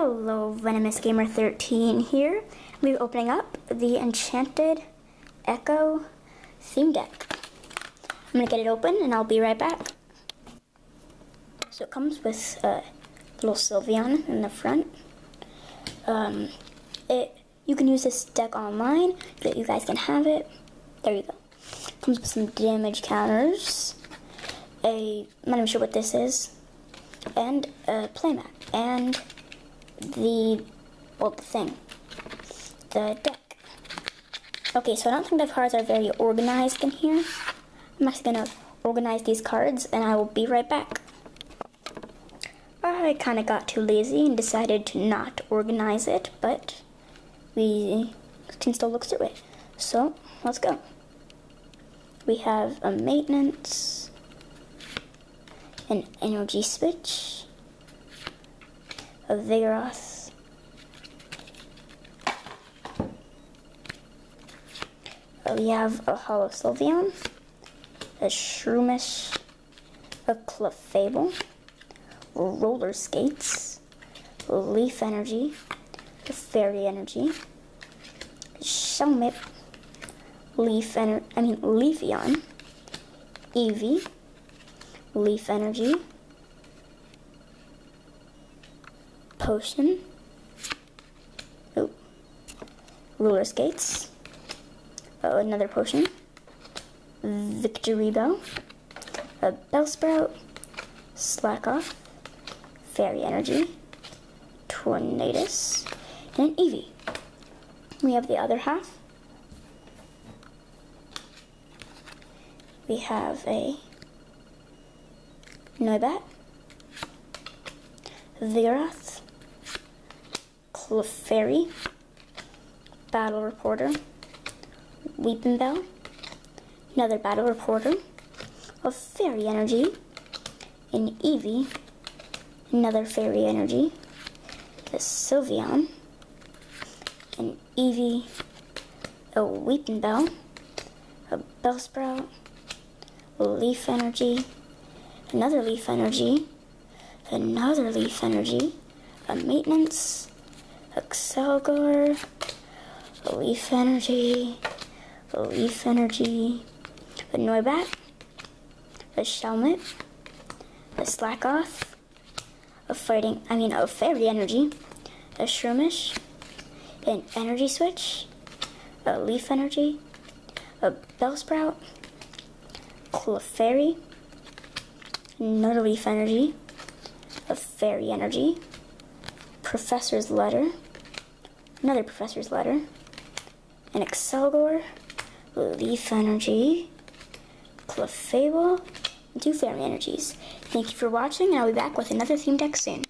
Hello, Venomous Gamer 13 here. We're opening up the Enchanted Echo theme deck. I'm gonna get it open and I'll be right back. So it comes with a little Sylveon in the front. You can use this deck online, that you guys can have it. There you go. Comes with some damage counters. I'm not even sure what this is. And a playmat. And the deck. Okay, so I don't think the cards are very organized in here. I'm actually gonna organize these cards and I will be right back. I kinda got too lazy and decided to not organize it, but we can still look through it. So, let's go. We have a maintenance, an energy switch, a Vigoroth, we have a Holo Sylveon, a Shroomish, a Clefable, Roller Skates, Leaf Energy, a Fairy Energy, Shelmet, Leafeon, Eevee, Leaf Energy, Potion, Roller Skates, another Potion, Victreebel, a Bellsprout, Slackoth, Fairy Energy, Tornadus, and an Eevee. We have the other half. We have a Noibat, Vigoroth, Clefairy, Battle Reporter, Weepinbell, another Battle Reporter, a Fairy Energy, an Eevee, another Fairy Energy, a Sylveon, an Eevee, a Weepinbell, a Bellsprout, a Leaf Energy, another Leaf Energy, another Leaf Energy, a Maintenance, Excelgor, a Leaf Energy, a Leaf Energy, a Noibat, a Shelmet, a Slackoth, a Fairy Energy, a Shroomish, an Energy Switch, a Leaf Energy, a Bellsprout, Clefairy, another Leaf Energy, a Fairy Energy, Professor's Letter, another Professor's Letter, an Excelgor, Leaf Energy, Clefable, and 2 Fairy Energies. Thank you for watching, and I'll be back with another theme deck soon.